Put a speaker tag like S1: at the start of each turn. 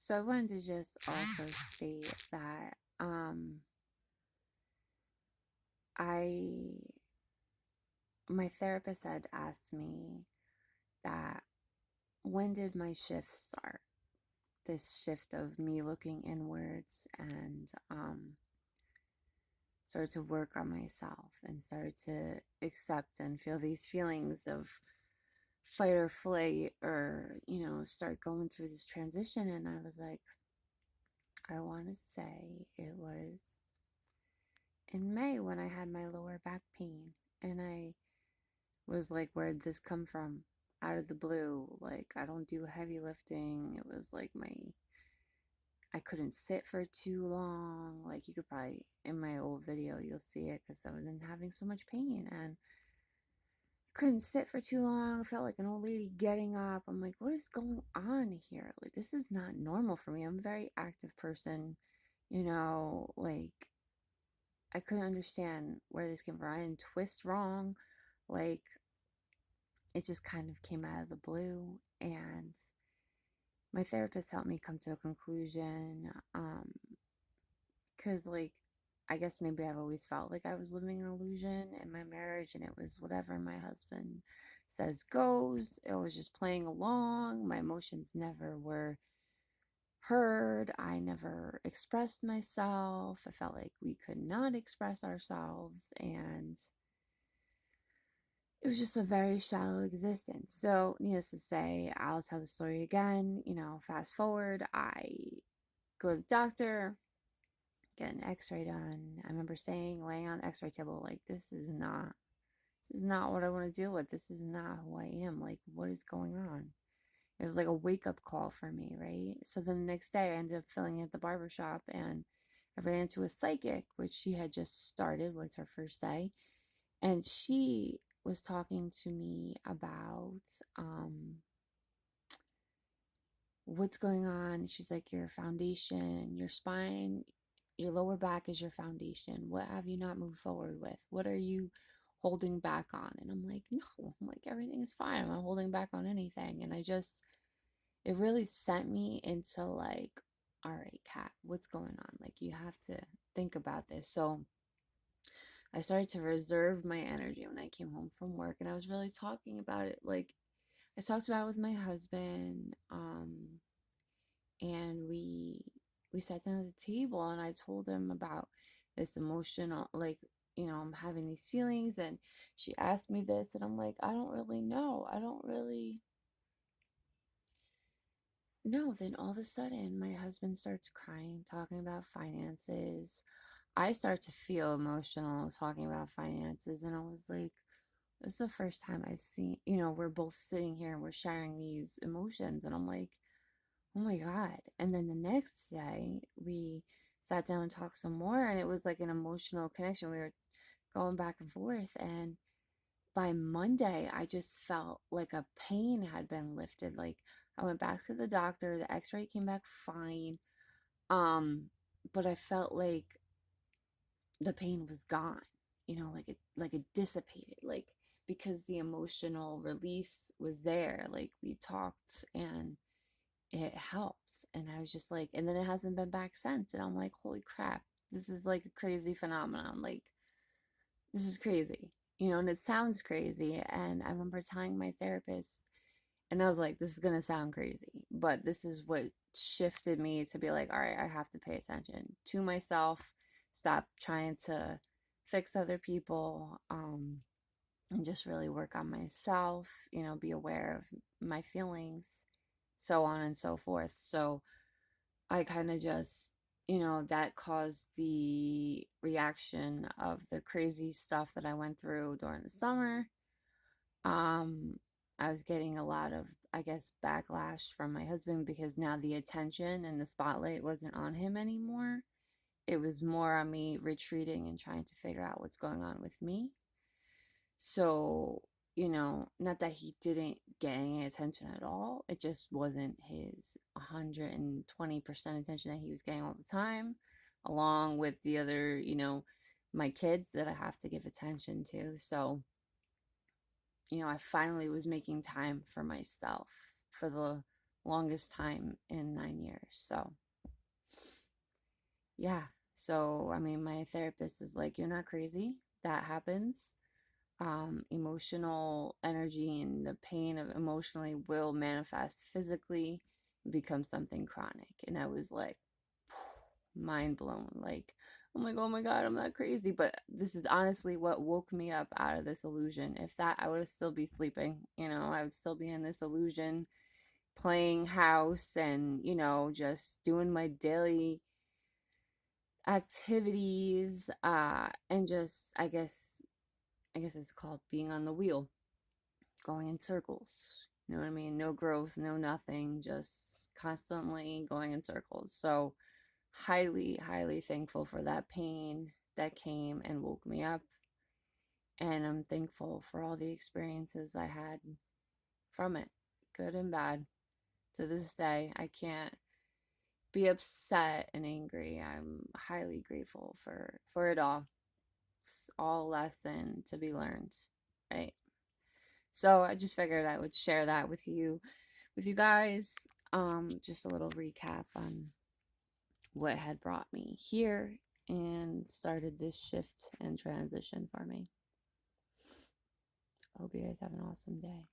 S1: So I wanted to just also state that I my therapist had asked me that when did my shift start? This shift of me looking inwards and start to work on myself and start to accept and feel these feelings of fight or flight, or start going through this transition. And I was like, I want to say it was in May when I had my lower back pain. And I was like, where'd this come from? Out of the blue. Like, I don't do heavy lifting. It was like I couldn't sit for too long. Like, you could probably, in my old video, you'll see it because I was having so much pain and couldn't sit for too long. I felt like an old lady getting up. I'm like, what is going on here? Like, this is not normal for me. I'm a very active person, like, I couldn't understand where this came from. I didn't twist wrong. Like, it just kind of came out of the blue. And my therapist helped me come to a conclusion. Because, like, I guess maybe I've always felt like I was living an illusion in my marriage, and it was whatever my husband says goes. It was just playing along. My emotions never were heard. I never expressed myself. I felt like we could not express ourselves, and it was just a very shallow existence. So, needless to say, I'll tell the story again. Fast forward, I go to the doctor, get an x-ray done. I remember laying on the x-ray table, like, this is not what I want to deal with. This is not who I am. Like, what is going on? It was like a wake-up call for me, right? So then the next day I ended up filling at the barbershop, and I ran into a psychic, which she had just started, was her first day. And she was talking to me about what's going on. She's like, your foundation, your spine, your lower back is your foundation. What have you not moved forward with? What are you holding back on? And I'm like, no, I'm like, everything is fine. I'm not holding back on anything. And it really sent me into like, all right, Kat, what's going on? Like, you have to think about this. So I started to reserve my energy when I came home from work, and I was really talking about it. Like, I talked about it with my husband, and we sat down at the table, and I told him about this emotional, like, I'm having these feelings, and she asked me this, and I'm like, I don't really know. I don't really know. Then all of a sudden, my husband starts crying, talking about finances. I start to feel emotional talking about finances, and I was like, this is the first time I've seen, we're both sitting here and we're sharing these emotions, and I'm like, oh my God. And then the next day, we sat down and talked some more, and it was like an emotional connection. We were going back and forth, and by Monday, I just felt like a pain had been lifted. Like, I went back to the doctor, the x-ray came back fine. Um, but I felt like the pain was gone, like it dissipated, like, because the emotional release was there. Like, we talked and it helped. And I was just like, and then it hasn't been back since. And I'm like, holy crap, this is like a crazy phenomenon. Like, this is crazy, and it sounds crazy. And I remember telling my therapist, and I was like, this is going to sound crazy, but this is what shifted me to be like, all right, I have to pay attention to myself, stop trying to fix other people, and just really work on myself, be aware of my feelings, so on and so forth. So I kind of just, that caused the reaction of the crazy stuff that I went through during the summer. um, I was getting a lot of, I guess, backlash from my husband because now the attention and the spotlight wasn't on him anymore. It was more on me retreating and trying to figure out what's going on with me. So, not that he didn't get any attention at all. It just wasn't his 120% attention that he was getting all the time, along with the other, my kids that I have to give attention to. So, I finally was making time for myself for the longest time in 9 years. So, yeah. So, I mean, my therapist is like, you're not crazy. That happens. Emotional energy and the pain of emotionally will manifest physically and become something chronic. And I was like, mind blown. Like, oh my God, I'm not crazy. But this is honestly what woke me up out of this illusion. If that, I would still be sleeping. I would still be in this illusion, playing house and, just doing my daily activities, and just, I guess it's called being on the wheel, going in circles. You know what I mean? No growth, no nothing, just constantly going in circles. So, highly, highly thankful for that pain that came and woke me up. And I'm thankful for all the experiences I had from it, good and bad. To this day, I can't be upset and angry. I'm highly grateful for it all. It's all lesson to be learned, right? So I just figured I would share that with you guys. Just a little recap on what had brought me here and started this shift and transition for me. I hope you guys have an awesome day.